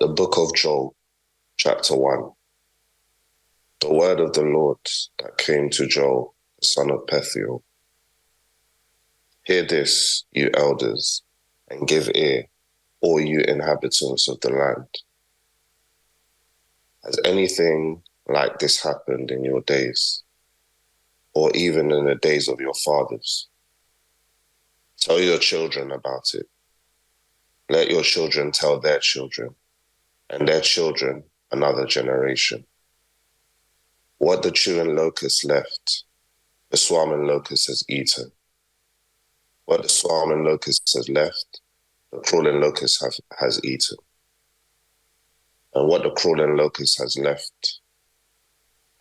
The book of Joel, chapter 1. The word of the Lord that came to Joel, the son of Pethuel. Hear this, you elders, and give ear, all you inhabitants of the land. Has anything like this happened in your days, or even in the days of your fathers? Tell your children about it. Let your children tell their children, and their children another generation. What the chewing locust left, the swarming locust has eaten. What the swarming locust has left, the crawling locust has eaten. And what the crawling locust has left,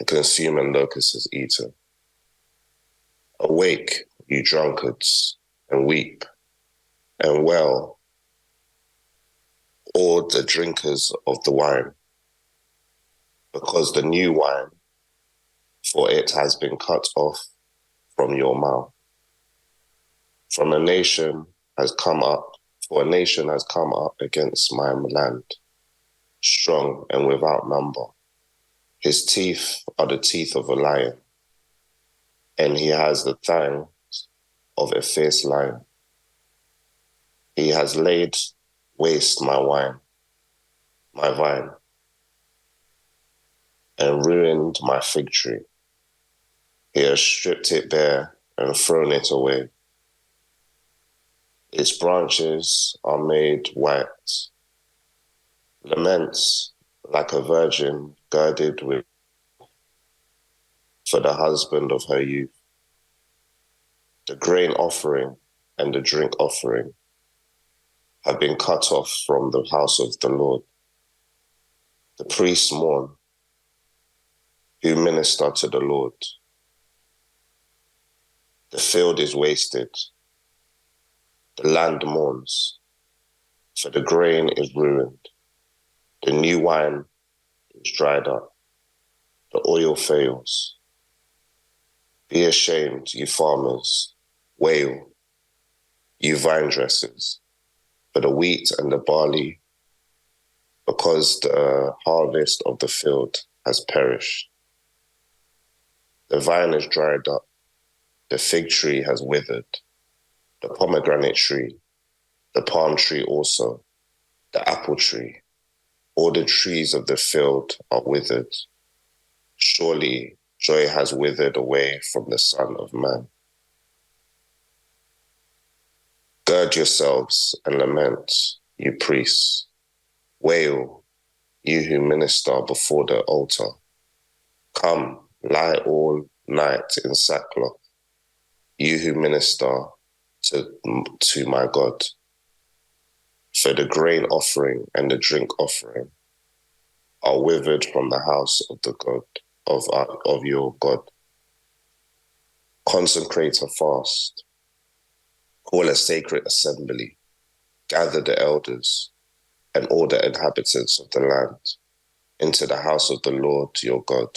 the consuming locust has eaten. Awake, you drunkards, and weep, and wail, all the drinkers of the wine, because the new wine, for it has been cut off from your mouth. For a nation has come up against my land, strong and without number. His teeth are the teeth of a lion, and he has the fangs of a fierce lion. He has laid waste my vine, and ruined my fig tree. He has stripped it bare and thrown it away. Its branches are made white. Laments like a virgin girded with for the husband of her youth. The grain offering and the drink offering have been cut off from the house of the Lord. The priests mourn, who minister to the Lord. The field is wasted. The land mourns, for the grain is ruined. The new wine is dried up. The oil fails. Be ashamed, you farmers. Wail, you vine dressers, for the wheat and the barley, because the harvest of the field has perished. The vine is dried up. The fig tree has withered. The pomegranate tree, the palm tree also, the apple tree, all the trees of the field are withered. Surely joy has withered away from the Son of Man. Gird yourselves and lament, you priests. Wail, you who minister before the altar. Come, lie all night in sackcloth, you who minister to my God. For the grain offering and the drink offering are withered from the house of the God of your God. Consecrate a fast, call a sacred assembly, gather the elders and all the inhabitants of the land into the house of the Lord your God,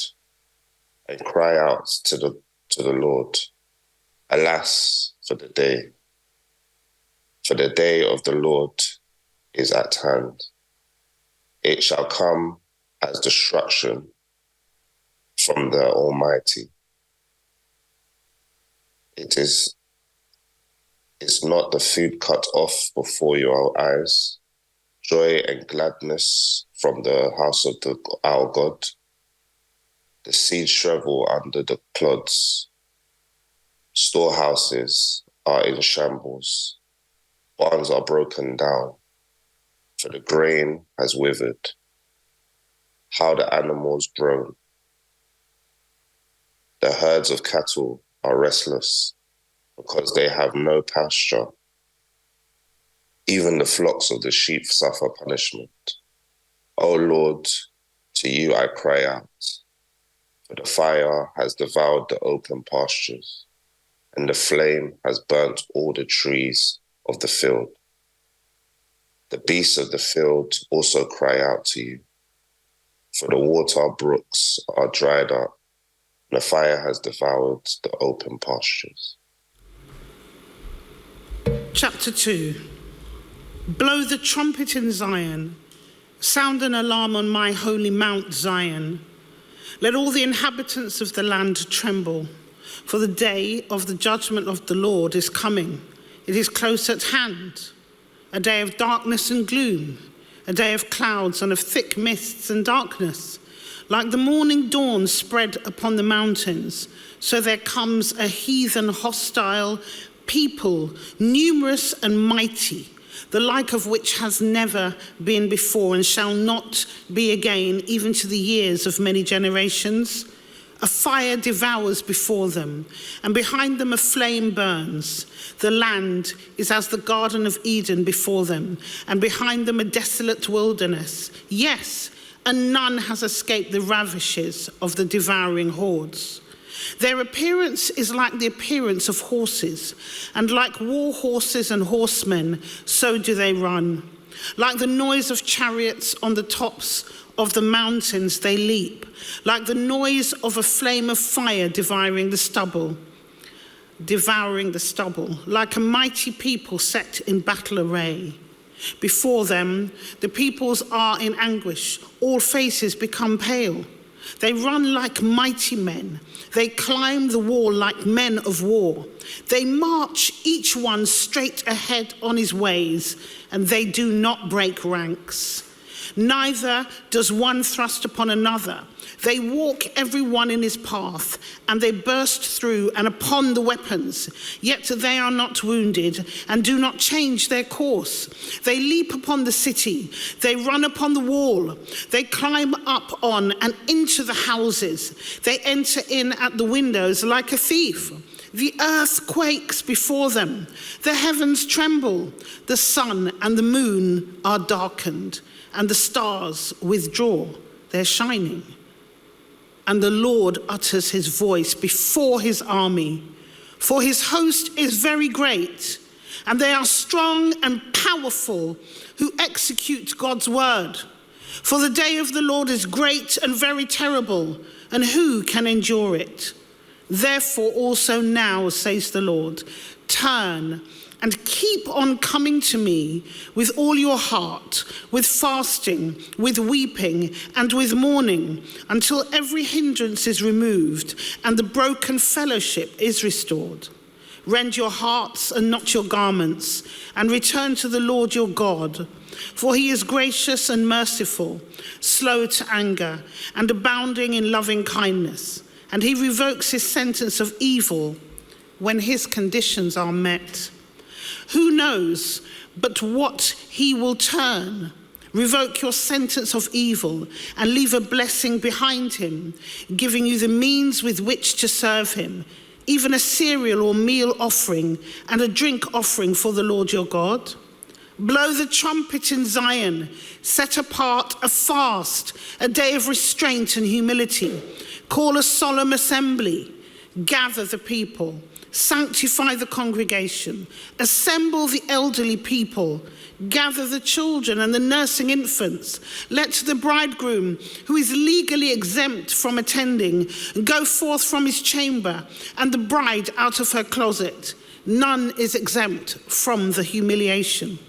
and cry out to the Lord, alas for the day. For the day of the Lord is at hand. It shall come as destruction from the Almighty. It's not the food cut off before your eyes, joy and gladness from the house of our God. The seed shrivel under the clods. Storehouses are in shambles. Barns are broken down, for the grain has withered. How the animals groan. The herds of cattle are restless, because they have no pasture. Even the flocks of the sheep suffer punishment. O Lord, to you I cry out, for the fire has devoured the open pastures, and the flame has burnt all the trees of the field. The beasts of the field also cry out to you, for the water brooks are dried up, and the fire has devoured the open pastures. Chapter 2. Blow the trumpet in Zion, Sound an alarm on my holy Mount Zion. Let all the inhabitants of the land tremble, for the day of the judgment of the Lord is coming. It is close at hand, a day of darkness and gloom, a day of clouds and of thick mists and darkness. Like the morning dawn spread upon the mountains, so there comes a heathen hostile people, numerous and mighty, the like of which has never been before and shall not be again, even to the years of many generations. A fire devours before them, and behind them a flame burns. The land is as the Garden of Eden before them, and behind them a desolate wilderness. Yes, and none has escaped the ravishes of the devouring hordes. Their appearance is like the appearance of horses, and like war horses and horsemen, so do they run. Like the noise of chariots on the tops of the mountains they leap, like the noise of a flame of fire devouring the stubble, like a mighty people set in battle array. Before them, the peoples are in anguish, all faces become pale. They run like mighty men. They climb the wall like men of war. They march each one straight ahead on his ways, and they do not break ranks. Neither does one thrust upon another. They walk every one in his path, and they burst through and upon the weapons. Yet they are not wounded and do not change their course. They leap upon the city. They run upon the wall. They climb up on and into the houses. They enter in at the windows like a thief. The earth quakes before them. The heavens tremble. The sun and the moon are darkened, and the stars withdraw their shining. And the Lord utters his voice before his army, for his host is very great, and they are strong and powerful who execute God's word. For the day of the Lord is great and very terrible, and who can endure it? Therefore also now, says the Lord, turn and keep on coming to me with all your heart, with fasting, with weeping, and with mourning, until every hindrance is removed and the broken fellowship is restored. Rend your hearts and not your garments, and return to the Lord your God. For he is gracious and merciful, slow to anger, and abounding in loving kindness. And he revokes his sentence of evil when his conditions are met. Who knows but what he will turn, revoke your sentence of evil, and leave a blessing behind him, giving you the means with which to serve him, even a cereal or meal offering and a drink offering for the Lord your God? Blow the trumpet in Zion, set apart a fast, a day of restraint and humility. Call a solemn assembly, gather the people, sanctify the congregation, assemble the elderly people, gather the children and the nursing infants. Let the bridegroom, who is legally exempt from attending, go forth from his chamber, and the bride out of her closet. None is exempt from the humiliation.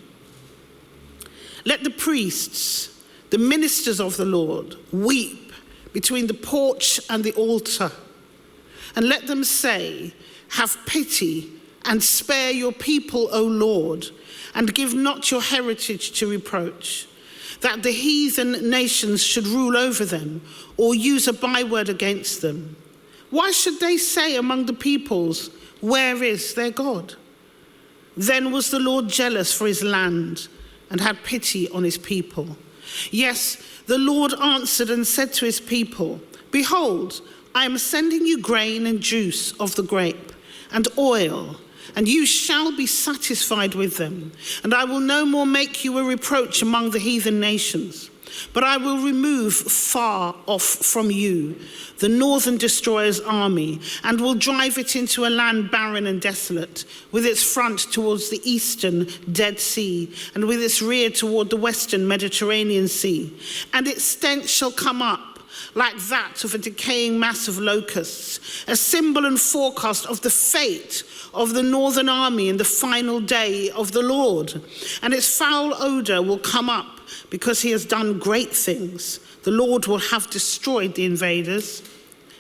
Let the priests, the ministers of the Lord, weep between the porch and the altar, and let them say, have pity and spare your people, O Lord, and give not your heritage to reproach, that the heathen nations should rule over them or use a byword against them. Why should they say among the peoples, where is their God? Then was the Lord jealous for his land and had pity on his people. Yes, the Lord answered and said to his people, behold, I am sending you grain and juice of the grape and oil, and you shall be satisfied with them. And I will no more make you a reproach among the heathen nations, but I will remove far off from you the northern destroyer's army, and will drive it into a land barren and desolate, with its front towards the eastern Dead Sea, and with its rear toward the western Mediterranean Sea. And its stench shall come up like that of a decaying mass of locusts, a symbol and forecast of the fate of the northern army in the final day of the Lord. And its foul odor will come up because he has done great things. The Lord will have destroyed the invaders.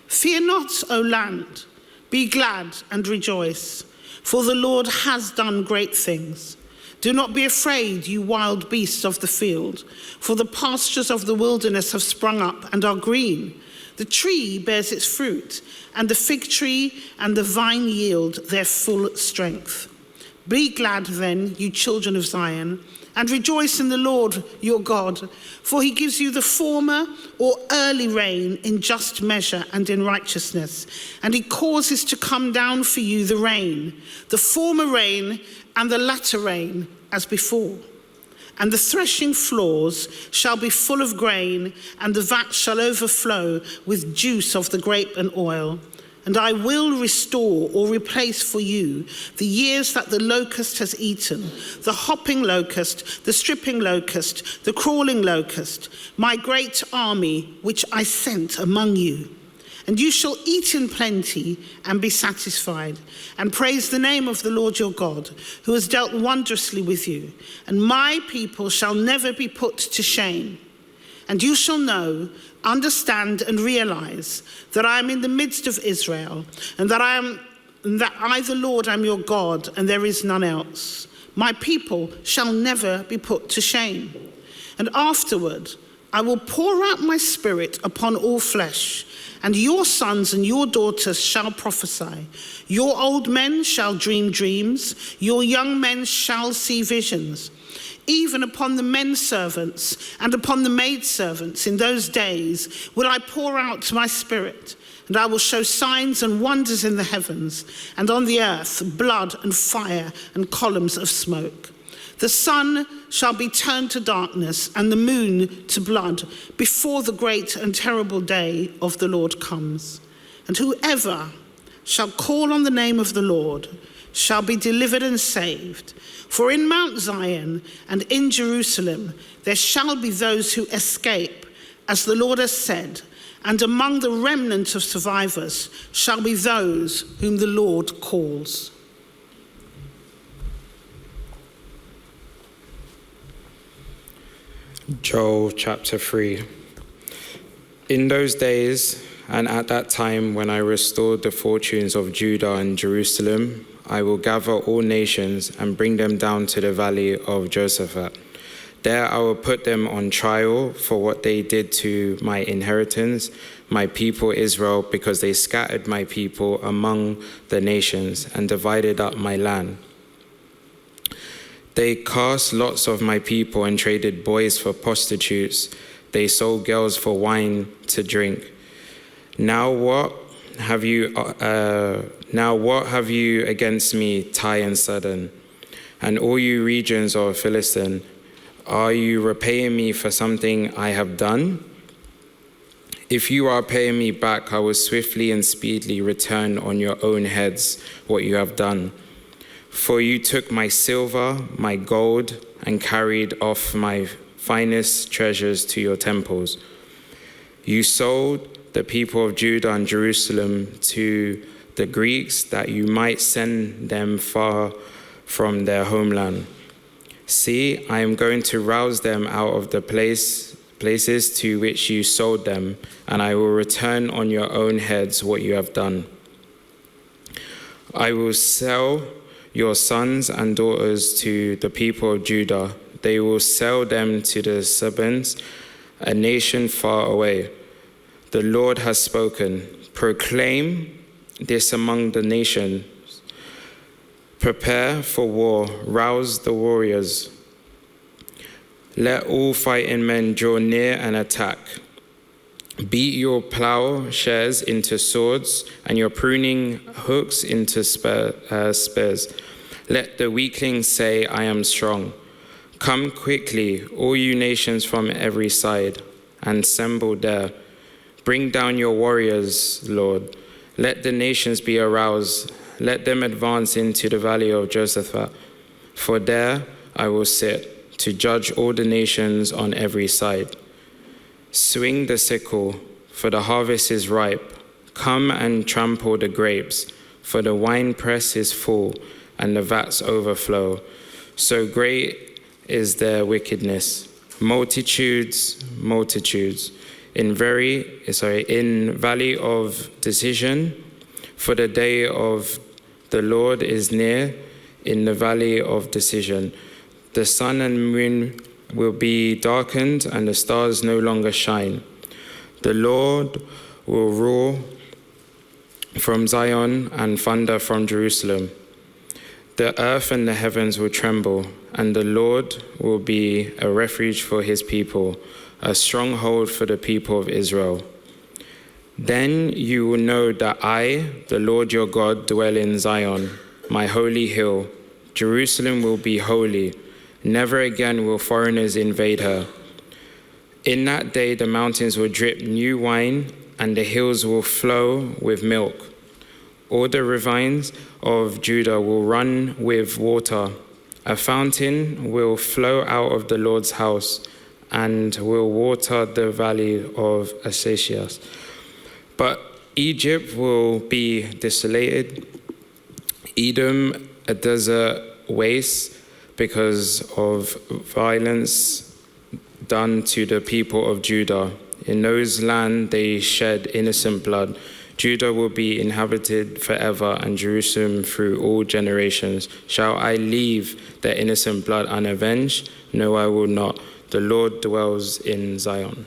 Fear not, O land. Be glad and rejoice, for the Lord has done great things. Do not be afraid, you wild beasts of the field, for the pastures of the wilderness have sprung up and are green. The tree bears its fruit, and the fig tree and the vine yield their full strength. Be glad then, you children of Zion, and rejoice in the Lord your God, for he gives you the former or early rain in just measure and in righteousness, and he causes to come down for you the rain, the former rain and the latter rain as before. And the threshing floors shall be full of grain, and the vat shall overflow with juice of the grape and oil. And I will restore or replace for you the years that the locust has eaten, the hopping locust, the stripping locust, the crawling locust, my great army which I sent among you. And you shall eat in plenty and be satisfied, and praise the name of the Lord your God, who has dealt wondrously with you. And my people shall never be put to shame. And you shall know, understand, and realize that I am in the midst of Israel, and that I, the Lord, am your God, and there is none else. My people shall never be put to shame. And afterward, I will pour out my spirit upon all flesh, and your sons and your daughters shall prophesy. Your old men shall dream dreams, your young men shall see visions. Even upon the men servants and upon the maidservants in those days will I pour out my spirit, and I will show signs and wonders in the heavens, and on the earth blood and fire and columns of smoke. The sun shall be turned to darkness and the moon to blood before the great and terrible day of the Lord comes. And whoever shall call on the name of the Lord shall be delivered and saved. For in Mount Zion and in Jerusalem there shall be those who escape, as the Lord has said, and among the remnant of survivors shall be those whom the Lord calls. Joel chapter 3. In those days and at that time when I restored the fortunes of Judah and Jerusalem, I will gather all nations and bring them down to the valley of Josaphat. There I will put them on trial for what they did to my inheritance, my people Israel, because they scattered my people among the nations and divided up my land. They cast lots of my people and traded boys for prostitutes. They sold girls for wine to drink. Now what have you against me, Tyre and Sidon, and all you regions of Philistine? Are you repaying me for something I have done? If you are paying me back, I will swiftly and speedily return on your own heads what you have done. For you took my silver, my gold, and carried off my finest treasures to your temples. You sold the people of Judah and Jerusalem to the Greeks that you might send them far from their homeland. See, I am going to rouse them out of the places to which you sold them, and I will return on your own heads what you have done. I will sell your sons and daughters to the people of Judah. They will sell them to the Sabeans, a nation far away. The Lord has spoken. Proclaim this among the nations. Prepare for war. Rouse the warriors. Let all fighting men draw near and attack. Beat your plowshares into swords and your pruning hooks into spears. Let the weaklings say, I am strong. Come quickly, all you nations from every side, and assemble there. Bring down your warriors, Lord. Let the nations be aroused. Let them advance into the valley of Josaphat. For there I will sit, to judge all the nations on every side. Swing the sickle, for the harvest is ripe. Come and trample the grapes, for the winepress is full, and the vats overflow. So great is their wickedness. multitudes, multitudes. In valley of decision, for the day of the Lord is near in the valley of decision. The sun and moon will be darkened and the stars no longer shine. The Lord will roar from Zion and thunder from Jerusalem. The earth and the heavens will tremble, and the Lord will be a refuge for his people, a stronghold for the people of Israel. Then you will know that I, the Lord your God, dwell in Zion, my holy hill. Jerusalem will be holy. Never again will foreigners invade her. In that day the mountains will drip new wine, and the hills will flow with milk. All the ravines of Judah will run with water. A fountain will flow out of the Lord's house and will water the valley of Acacia. But Egypt will be desolated, Edom a desert waste because of violence done to the people of Judah. In those lands they shed innocent blood. Judah will be inhabited forever, and Jerusalem through all generations. Shall I leave their innocent blood unavenged? No, I will not. The Lord dwells in Zion.